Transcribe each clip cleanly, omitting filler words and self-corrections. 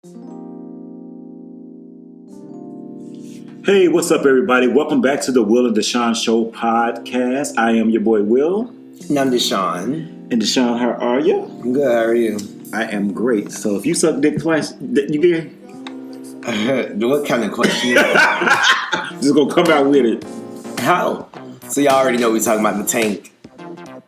Hey, what's up, everybody? Welcome back to the Will and DeShaun Show podcast. I am your boy Will. And I'm DeShaun. And DeShaun, how are you? I'm good. How are you? I am great. So, if you suck dick twice, you get? What kind of question is that? Just gonna come out with it. How? So y'all already know we're talking about the tank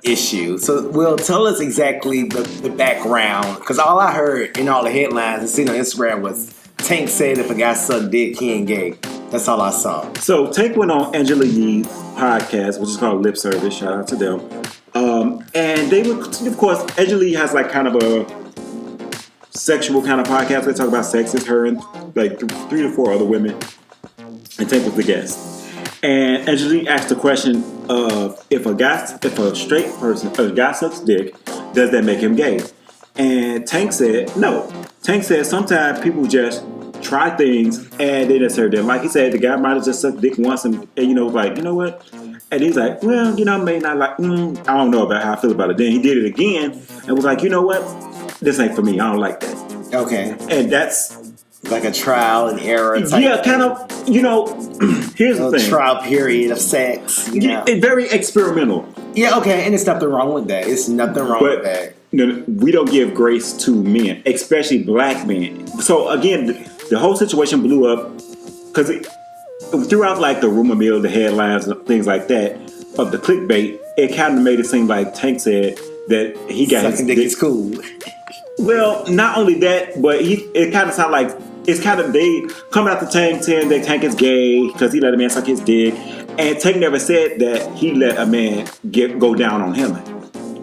issue. So, Will, tell us exactly the background, because all I heard in all the headlines and seen on Instagram was Tank said if a guy sucked dick, he ain't gay. That's all I saw. So Tank went on Angela Yee's podcast, which is called Lip Service. Shout out to them. And they would, of course, Angela Yee has like kind of a sexual kind of podcast. They talk about sex. It's her and like 3 to 4 other women. And Tank was the guest. And Angela Yee asked the question of if a straight person, a guy sucks dick, does that make him gay? And Tank said no. Tank said sometimes people just try things and they necessarily didn't. Like he said, the guy might have just sucked dick once and you know what? And he's like, well, maybe not like, I don't know about how I feel about it. Then he did it again and was like, you know what? This ain't for me. I don't like that. Okay. And that's like a trial and error type. Yeah, kind of, here's the thing. Trial period of sex. Yeah, it's very experimental. Yeah, okay, and there's nothing wrong with that. It's nothing wrong with that. No, we don't give grace to men, especially black men. So again, the whole situation blew up because throughout like the rumor mill, the headlines, and things like that of the clickbait, it kind of made it seem like Tank said that he got sucking dick is cool. Well, not only that, but it kind of sounded like it's kind of they coming out the Tank saying that Tank is gay because he let a man suck his dick, and Tank never said that he let a man go down on him.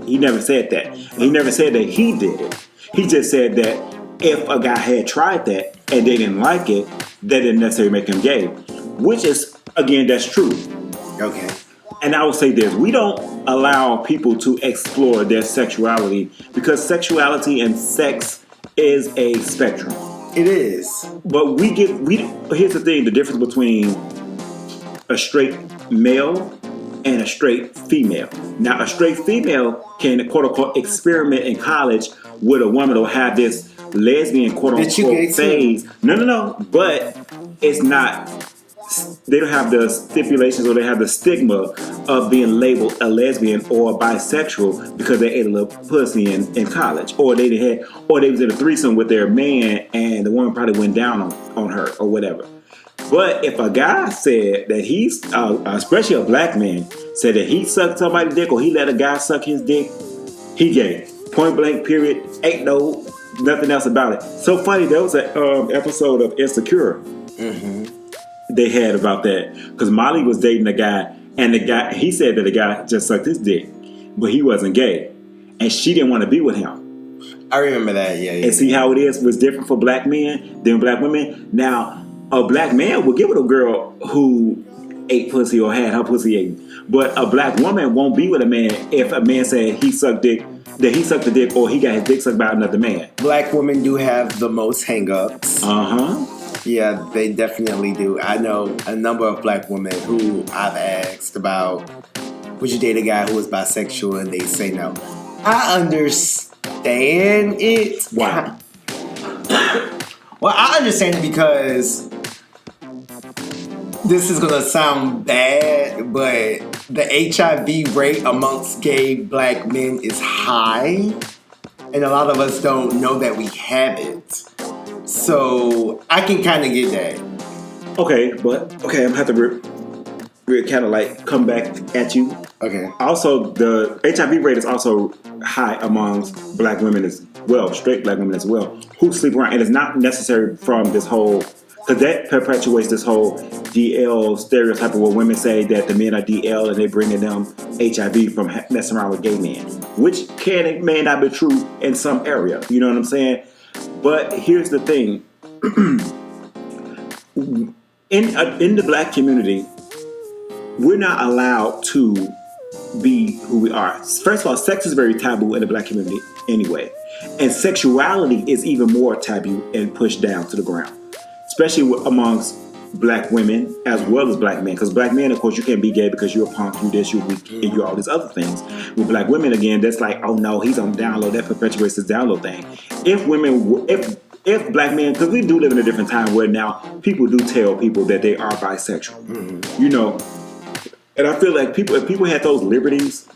He never said that. He never said that he did it. He just said that if a guy had tried that and they didn't like it, that didn't necessarily make him gay. Which is, again, that's true. Okay. And I would say this, we don't allow people to explore their sexuality because sexuality and sex is a spectrum. It is. But here's the thing, the difference between a straight male and a straight female. Now, a straight female can, quote unquote, experiment in college with a woman or have this lesbian, quote unquote, phase. No. But it's not, they don't have the stipulations or they have the stigma of being labeled a lesbian or bisexual because they ate a little pussy in college. Or they was in a threesome with their man and the woman probably went down on her or whatever. But if a guy said that he's, especially a black man, said that he sucked somebody's dick or he let a guy suck his dick, he gay. Point blank, period. Ain't nothing else about it. So funny, there was an episode of Insecure they had about that. Because Molly was dating a guy, and he said that the guy just sucked his dick, but he wasn't gay. And she didn't want to be with him. I remember that, yeah. And see how it was different for black men than black women? Now, a black man will get with a girl who ate pussy or had her pussy eaten. But a black woman won't be with a man if a man said he sucked dick, that he sucked the dick or he got his dick sucked by another man. Black women do have the most hang-ups. Yeah, they definitely do. I know a number of black women who I've asked about, would you date a guy who was bisexual? And they say no. I understand it. Why? Well, I understand it because this is going to sound bad, but the HIV rate amongst gay black men is high. And a lot of us don't know that we have it. So I can kind of get that. Okay, I'm going to have to kind of like come back at you. Okay. Also, the HIV rate is also high amongst black women as well, straight black women as well, who sleep around. And it's not necessary from this whole, because that perpetuates this whole DL stereotype of where women say that the men are DL and they bringing them HIV from messing around with gay men, which may not be true in some area. You know what I'm saying? But here's the thing. In the black community, we're not allowed to be who we are. First of all, sex is very taboo in the black community anyway. And sexuality is even more taboo and pushed down to the ground. Especially amongst black women as well as black men. Because black men, of course, you can't be gay because you're a punk, you this, you're weak, and you're all these other things. With black women, again, that's like, oh no, he's on download. That perpetuates this download thing. if black men, because we do live in a different time where now people do tell people that they are bisexual. Mm-hmm. You know, and I feel like if people had those liberties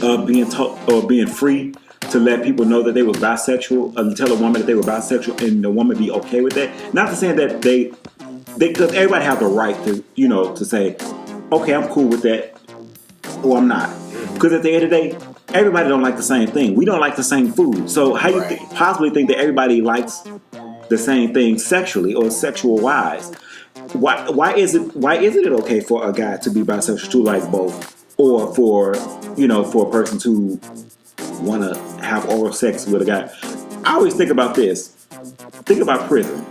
of being free to let people know that they were bisexual, and tell a woman that they were bisexual, and the woman be okay with that. Not to say that they because everybody have the right to, you know, to say, okay, I'm cool with that, or I'm not. Because at the end of the day, everybody don't like the same thing. We don't like the same food. So how you possibly think that everybody likes the same thing sexually or sexual wise? Why isn't it okay for a guy to be bisexual to like both, or for a person to want to have oral sex with a guy? I always think about this. Think about prison.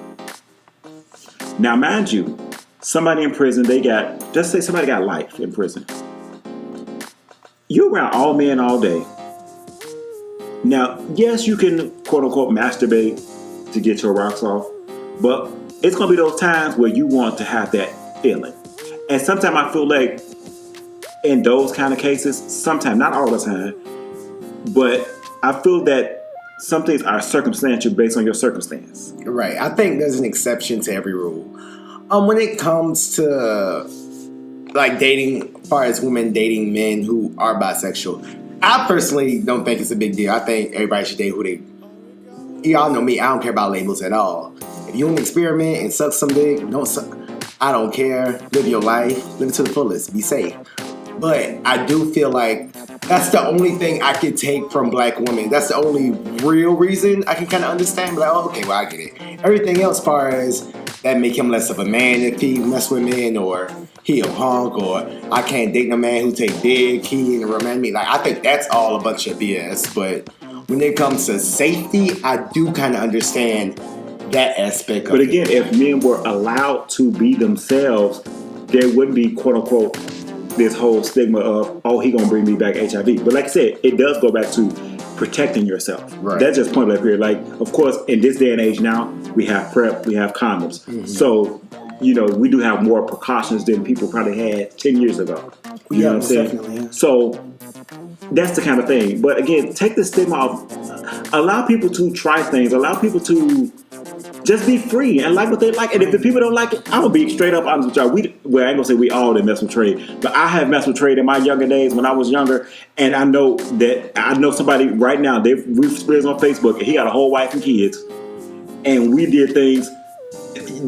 Now, mind you, somebody in prison, let's say somebody got life in prison. You're around all men all day. Now, yes, you can quote unquote masturbate to get your rocks off, but it's going to be those times where you want to have that feeling. And sometimes I feel like in those kind of cases, sometimes, not all the time, but I feel that some things are circumstantial based on your circumstance. Right. I think there's an exception to every rule. When it comes to like dating, as far as women dating men who are bisexual, I personally don't think it's a big deal. I think everybody should date who they. Y'all know me. I don't care about labels at all. If you want to experiment and suck some dick, don't suck. I don't care. Live your life. Live it to the fullest. Be safe. But I do feel like that's the only thing I could take from black women. That's the only real reason I can kind of understand. Like, oh, okay, well, I get it. Everything else, as far as that make him less of a man if he mess with men, or he a punk, or I can't date a man who take dick, he ain't remind me. Like, I think that's all a bunch of BS. But when it comes to safety, I do kind of understand that aspect of it. But again, if men were allowed to be themselves, there wouldn't be, quote unquote, this whole stigma of, oh, he gonna bring me back HIV. But like I said, it does go back to protecting yourself. Right. That's just point blank period. Like, of course, in this day and age now, we have PrEP, we have condoms. Mm-hmm. So, we do have more precautions than people probably had 10 years ago. You know what I'm saying? Definitely, yeah. So that's the kind of thing. But again, take the stigma off. Allow people to try things. Allow people to just be free and like what they like. And if the people don't like it, I'm going to be straight up honest with y'all. I ain't going to say we all didn't mess with trade, but I have messed with trade in my younger days when I was younger. And I know somebody right now, we've friends on Facebook, and he got a whole wife and kids. And we did things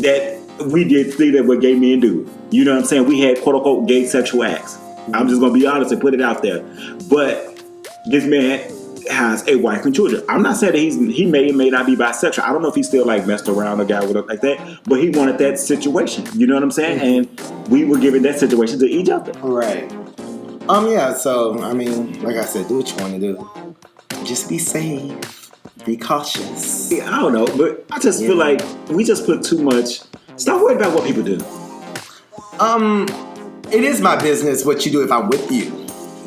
that what gay men do. You know what I'm saying? We had quote unquote gay sexual acts. I'm just going to be honest and put it out there. But this man has a wife and children. I'm not saying that he may or may not be bisexual. I don't know if he still like messed around a guy with like that, but he wanted that situation. You know what I'm saying? Mm-hmm. And we were giving that situation to each other. Right. Yeah. So I mean, like I said, do what you want to do. Just be safe. Be cautious. Yeah, I don't know, but I just feel like we just put too much. Stop worrying about what people do. It is my business what you do if I'm with you.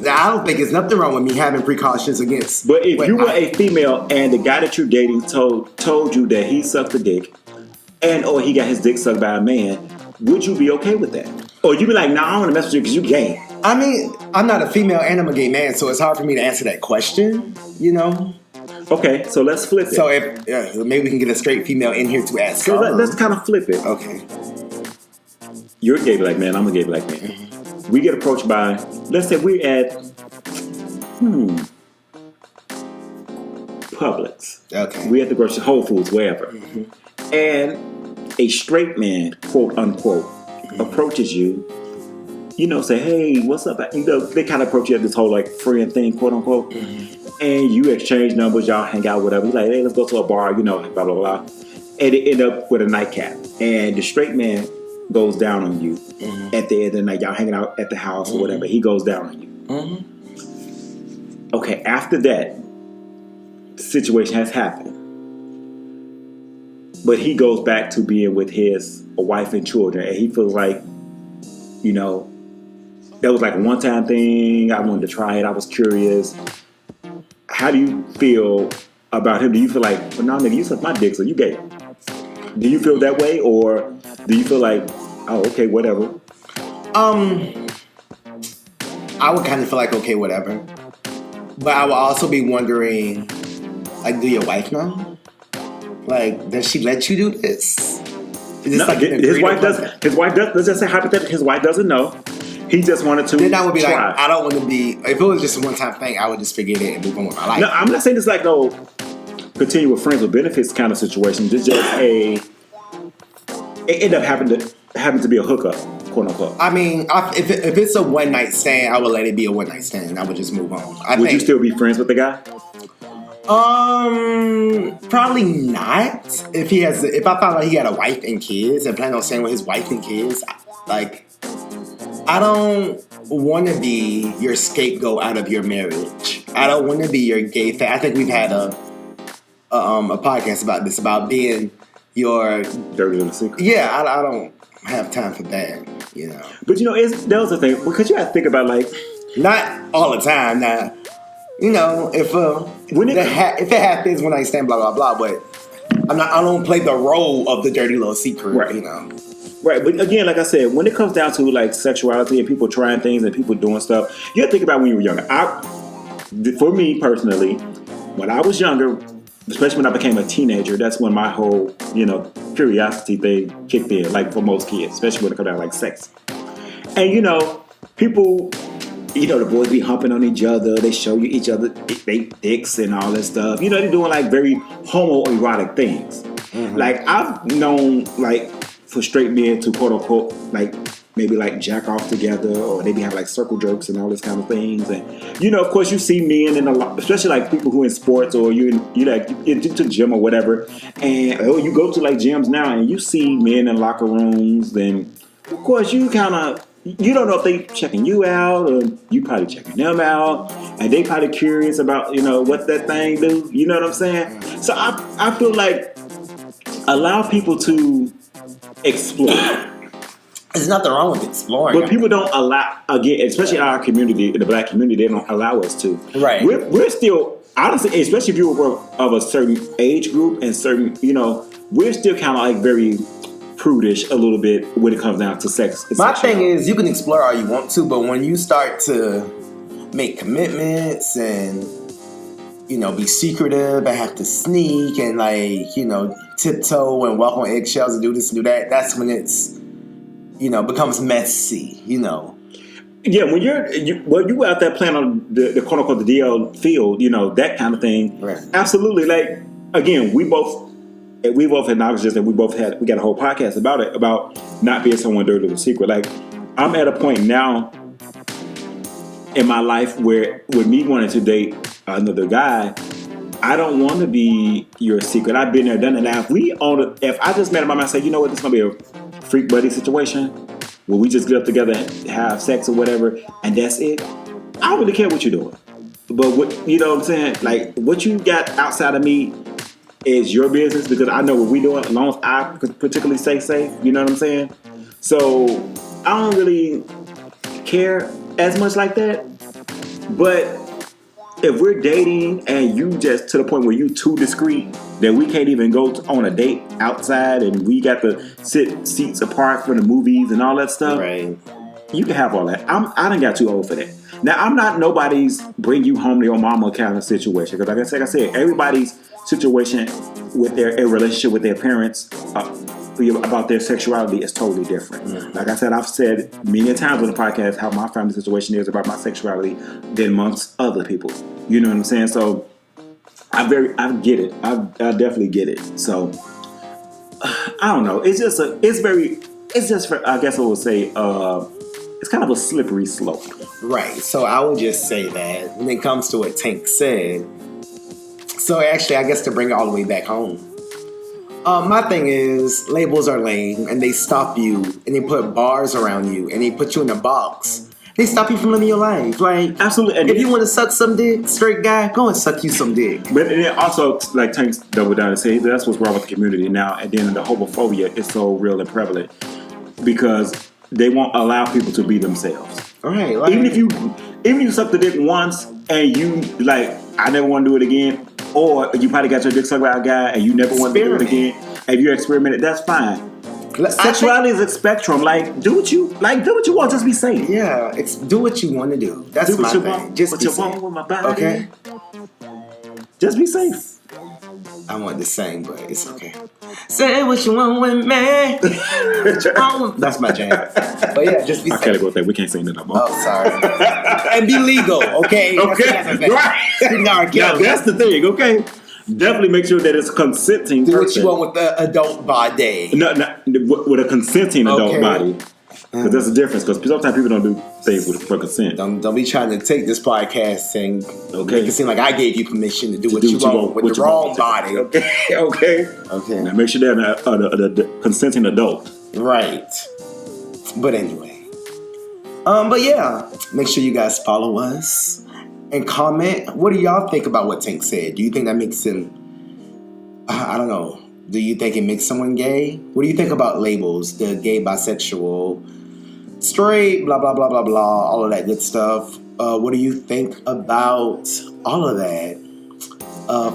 I don't think there's nothing wrong with me having precautions against. But if you were a female and the guy that you're dating told you that he sucked a dick, or he got his dick sucked by a man, would you be okay with that? Or you be like, nah, I don't want to mess with you because you gay? I mean, I'm not a female and I'm a gay man, so it's hard for me to answer that question, Okay, so let's flip it. So if maybe we can get a straight female in here to ask. So let's kind of flip it. Okay. You're a gay black man, I'm a gay black man. Mm-hmm. We get approached by, let's say we're at Publix. Okay. We're at the grocery, Whole Foods, wherever. Mm-hmm. And a straight man, quote unquote, approaches you, say, hey, what's up? They kind of approach you at this whole like friend thing, quote unquote. Mm-hmm. And you exchange numbers, y'all hang out, whatever. He's like, hey, let's go to a bar, blah, blah, blah. And it end up with a nightcap. And the straight man goes down on you at the end of the night. Y'all hanging out at the house or whatever. He goes down on you. Mm-hmm. Okay, after that, the situation has happened. But he goes back to being with his wife and children. And he feels like, that was like a one-time thing. I wanted to try it. I was curious. How do you feel about him? Do you feel like, well, no, nigga, you suck my dick, so you gay? Do you feel that way? Or do you feel like, oh, okay, whatever? I would kind of feel like, okay, whatever. But I would also be wondering, like, do your wife know? Like, does she let you do this? No, his wife doesn't. His wife does. Let's just say hypothetically, his wife doesn't know. He just wanted to. Then I would be try. like, I don't want to be. If it was just a one-time thing, I would just forget it and move on with my life. No, I'm not saying it's like no continue with friends with benefits kind of situation. It's just it ended up having to be a hookup, quote unquote. I mean, if it's a one-night stand, I would let it be a one-night stand, and I would just move on. Would you still be friends with the guy? Probably not. If I found out he had a wife and kids and planned on staying with his wife and kids, like, I don't want to be your scapegoat out of your marriage. I don't want to be your gay fan. I think we've had a podcast about this, about being your dirty little secret. Yeah, I don't have time for that, you know. But you know, that was the thing, because you have to think about, like, not all the time now. You know, if it happens when I stand, blah blah blah, but I don't play the role of the dirty little secret, right. You know. Right, but again, like I said, when it comes down to like sexuality and people trying things and people doing stuff, you have to think about when you were younger. For me personally, when I was younger, especially when I became a teenager, that's when my whole, you know, curiosity thing kicked in, like for most kids, especially when it comes down to like sex. And you know, people, you know, the boys be humping on each other, they show you each other they dicks and all that stuff. You know, they're doing like very homoerotic things. Mm-hmm. Like I've known like for straight men to quote unquote like maybe like jack off together, or maybe have like circle jerks and all this kind of things. And you know, of course, you see men in a lot, especially like people who in sports, or you like into gym or whatever, and you go to like gyms now and you see men in locker rooms. Then of course you kind of, you don't know if they checking you out or you probably checking them out, and they probably curious about, you know, what that thing do. You know what I'm saying? So I feel like allow people to explore. There's nothing wrong with exploring. But people don't allow, again, especially in our community, in the black community, they don't allow us to. Right. We're still, honestly, especially if you're of a certain age group and certain, you know, we're still kind of like very prudish a little bit when it comes down to sex. My thing is, you can explore all you want to, but when you start to make commitments and, you know, be secretive and have to sneak and like, you know, tiptoe and walk on eggshells and do this and do that, that's when it's, you know, becomes messy, you know. Yeah, when you out there playing on the quote unquote the DL field, you know, that kind of thing. Right. Absolutely. Like, again, we both acknowledged this, and we got a whole podcast about it, about not being someone dirty little secret. Like, I'm at a point now in my life where with me wanting to date another guy, I don't want to be your secret. I've been there, done it. Now, if I just met him, I might say, you know what, this is gonna be a freak buddy situation where we just get up together and have sex or whatever, and that's it. I don't really care what you're doing, but what, you know what I'm saying? Like, what you got outside of me is your business, because I know what we doing as long as I particularly stay safe. You know what I'm saying? So I don't really care as much like that. But if we're dating and you just to the point where you too discreet that we can't even go on a date outside, and we got to sit seats apart for the movies and all that stuff, right? You can have all that. I done got too old for that. Now, I'm not nobody's bring you home to your mama kind of situation, because like I said, everybody's situation with their relationship with their parents about their sexuality is totally different. Mm-hmm. Like I said, I've said many times on the podcast how my family situation is about my sexuality than amongst other people. You know what I'm saying? So I get it. I definitely get it. So I don't know. It's just I guess I would say it's kind of a slippery slope. Right. So I would just say that when it comes to what Tank said. So actually, I guess to bring it all the way back home. My thing is, labels are lame, and they stop you, and they put bars around you, and they put you in a box. They stop you from living your life. Like, absolutely. And if you want to suck some dick, straight guy, go and suck you some dick. But then also, like Tank's double down and say, that's what's wrong with the community now. And then the homophobia is so real and prevalent because they won't allow people to be themselves. All right. Like, even if you suck the dick once and you like, I never want to do it again. Or you probably got your dick sucked by a guy and you never want to do it again. If you experimented, that's fine. Sexuality is a spectrum. Like, do what you want. Just be safe. Yeah, do what you want to do. That's my thing. Just be safe. With my body. Okay. Just be safe. I wanted to sing, but it's okay. Say what you want with me. That's my jam. But yeah, just be safe. I can't go with that. We can't sing that no more. Oh, sorry. And be legal, okay? Okay. Right. Now, that's the thing, okay? Definitely make sure that it's consenting. Do what you want with the adult body. No, with a consenting adult body. Because there's a difference. Because sometimes people don't do things for consent. Don't be trying to take this podcast and make it seem like I gave you permission to do what you want with the wrong body. Okay. Now make sure they're the consenting adult. Right. But anyway. But yeah, make sure you guys follow us and comment. What do y'all think about what Tank said? Do you think that makes him? I don't know. Do you think it makes someone gay? What do you think about labels? The gay, bisexual, straight, blah, blah, blah, blah, blah, all of that good stuff. What do you think about all of that?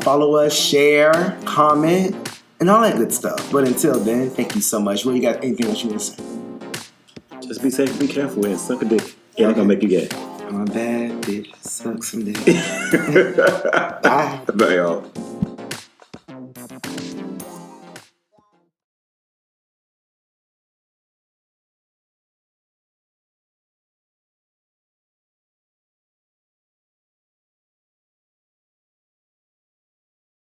Follow us, share, comment, and all that good stuff. But until then, thank you so much. What do you got? Anything else you want to say? Just be safe, be careful, and suck a dick. It ain't gonna make you gay. I'm a bad bitch. Suck some dick. Bye. Bye, y'all.